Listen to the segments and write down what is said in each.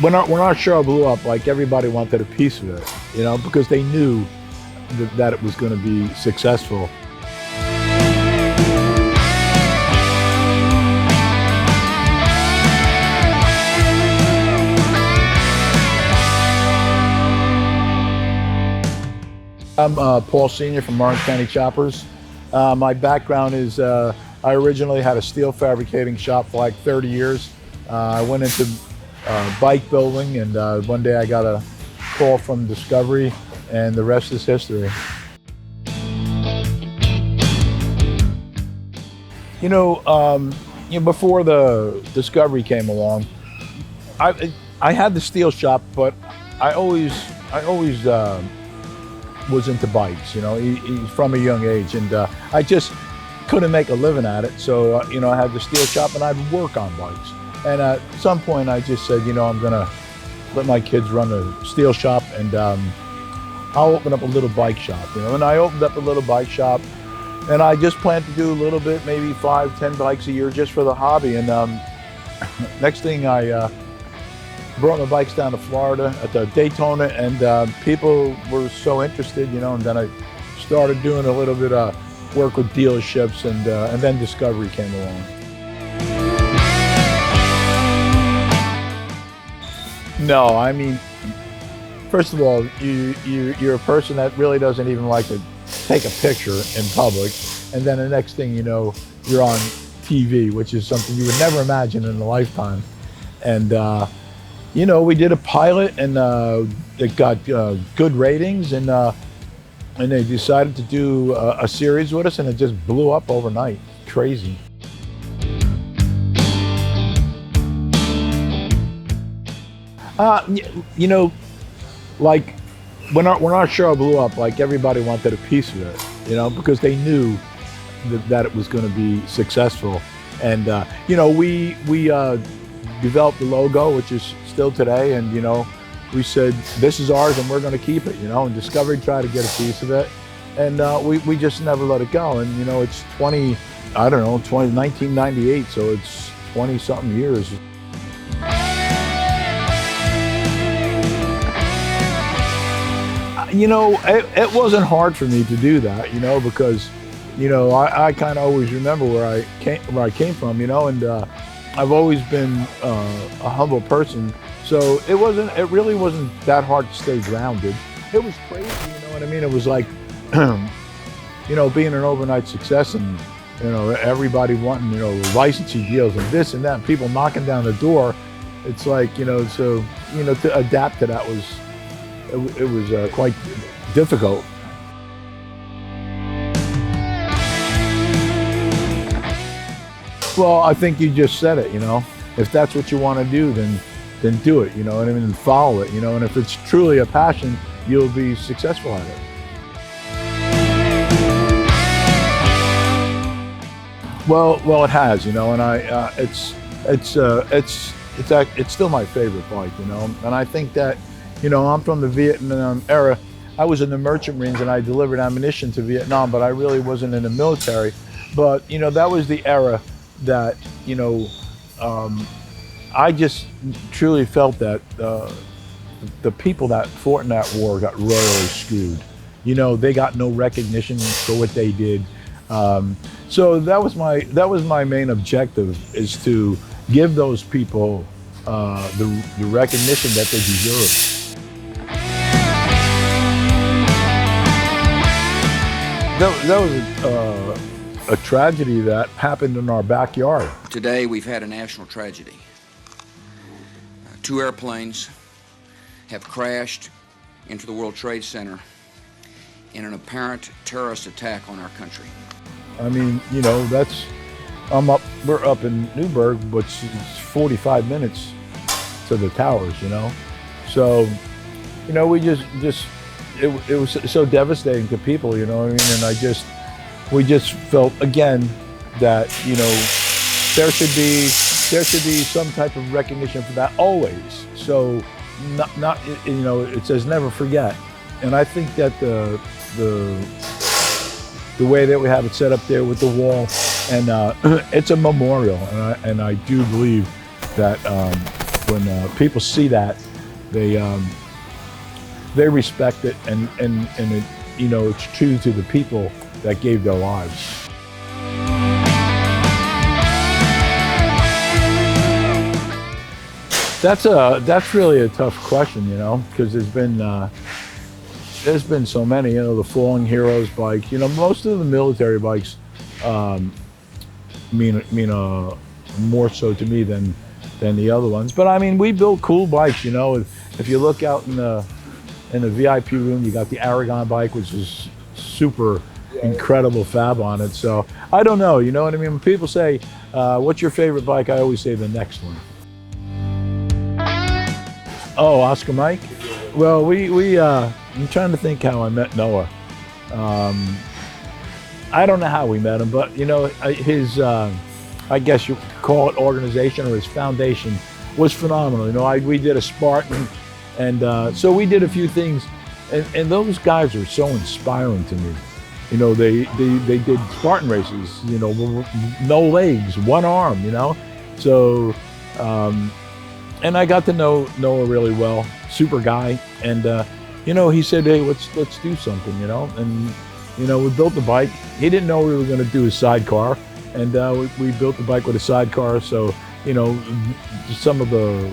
when our show blew up, like everybody wanted a piece of it, because they knew that it was going to be successful. I'm Paul Sr. from Orange County Choppers. My background is I originally had a steel fabricating shop for like 30 years. I went into bike building, and one day I got a call from Discovery, and the rest is history. Before the Discovery came along, I had the steel shop, but I always was into bikes, from a young age, and I just couldn't make a living at it. So, I had the steel shop, and I'd work on bikes. And at some point, I just said, I'm gonna let my kids run a steel shop, and I'll open up a little bike shop, And I opened up a little bike shop, and I just planned to do a little bit, maybe 5-10 bikes a year, just for the hobby. And next thing, I brought my bikes down to Florida at the Daytona, and people were so interested, and then I started doing a little bit of work with dealerships, and then Discovery came along. No, I mean, first of all, you're a person that really doesn't even like to take a picture in public, and then the next thing you know, you're on TV, which is something you would never imagine in a lifetime. And we did a pilot, and it got good ratings, and they decided to do a series with us, and it just blew up overnight. Crazy. Like when our show blew up, like everybody wanted a piece of it, because they knew that it was going to be successful. And we developed the logo, which is still today, and we said this is ours and we're going to keep it, and Discovery tried to get a piece of it, and we just never let it go. And it's 1998, so it's 20 something years. It wasn't hard for me to do that, because I kind of always remember where I came from, and I've always been a humble person, so it really wasn't that hard to stay grounded. It was crazy, you know what I mean? It was like, being an overnight success, and everybody wanting licensing deals and this and that, and people knocking down the door. It's like so to adapt to that was quite difficult. Well, I think you just said it, If that's what you want to do, then do it, what I mean, and follow it, And if it's truly a passion, you'll be successful at it. Well, it has, and it's still my favorite bike, And I think that, I'm from the Vietnam era. I was in the Merchant Marines, and I delivered ammunition to Vietnam, but I really wasn't in the military. But, that was the era that, I just truly felt that the people that fought in that war got royally screwed. They got no recognition for what they did. So that was my main objective, is to give those people the recognition that they deserve. That was a tragedy that happened in our backyard. Today we've had a national tragedy. 2 airplanes have crashed into the World Trade Center in an apparent terrorist attack on our country. I mean, we're up in Newburgh, which is 45 minutes to the towers, So, we just it was so devastating to people, you know what I mean? And we just felt again that, there should be some type of recognition for that always. So not it says never forget. And I think that the way that we have it set up there with the wall, and it's a memorial, and I do believe that when people see that, they respect it, and it, you know, it's true to the people that gave their lives. That's really a tough question, you know, because there's been so many, you know, the Fallen Heroes bike, you know, most of the military bikes mean more so to me than the other ones. But I mean, we built cool bikes, you know. If you look out in the VIP room, you got the Aragon bike, which is super incredible fab on it. So I don't know, you know what I mean? When people say, what's your favorite bike? I always say the next one. Oh, Oscar Mike? Well, I'm trying to think how I met Noah. I don't know how we met him, but you know, his, I guess you could call it organization, or his foundation, was phenomenal. You know, we did a Spartan, and so we did a few things, and those guys are so inspiring to me. You know, they did Spartan races, you know, no legs, one arm, you know. So, and I got to know Noah really well, super guy, and you know, he said, hey, let's do something, you know. And you know, we built the bike. He didn't know we were going to do a sidecar, and we built the bike with a sidecar, so you know, some of the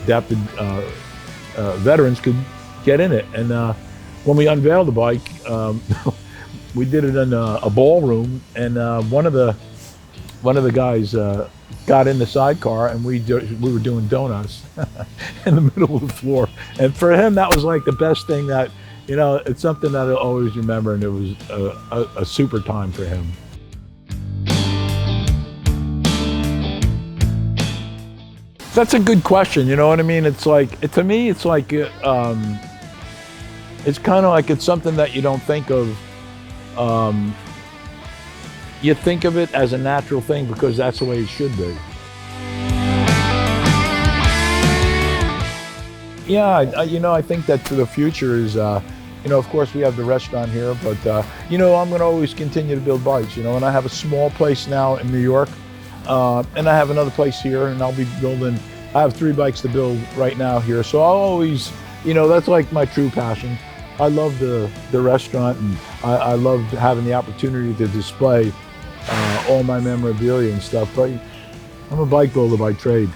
adapted veterans could get in it. And when we unveiled the bike, we did it in a ballroom, and one of the guys got in the sidecar, and we were doing donuts in the middle of the floor. And for him, that was like the best thing that, you know, it's something that I'll always remember, and it was a super time for him. That's a good question, you know what I mean? It's like, to me, it's like, it's kind of like it's something that you don't think of. You think of it as a natural thing because that's the way it should be. Yeah, you know, I think that for the future is, you know, of course we have the restaurant here, but, you know, I'm going to always continue to build bikes, you know, and I have a small place now in New York, and I have another place here, and I'll be building, I have 3 bikes to build right now here. So I'll always, you know, that's like my true passion. I love the restaurant, and I love having the opportunity to display all my memorabilia and stuff, but I'm a bike builder by trade.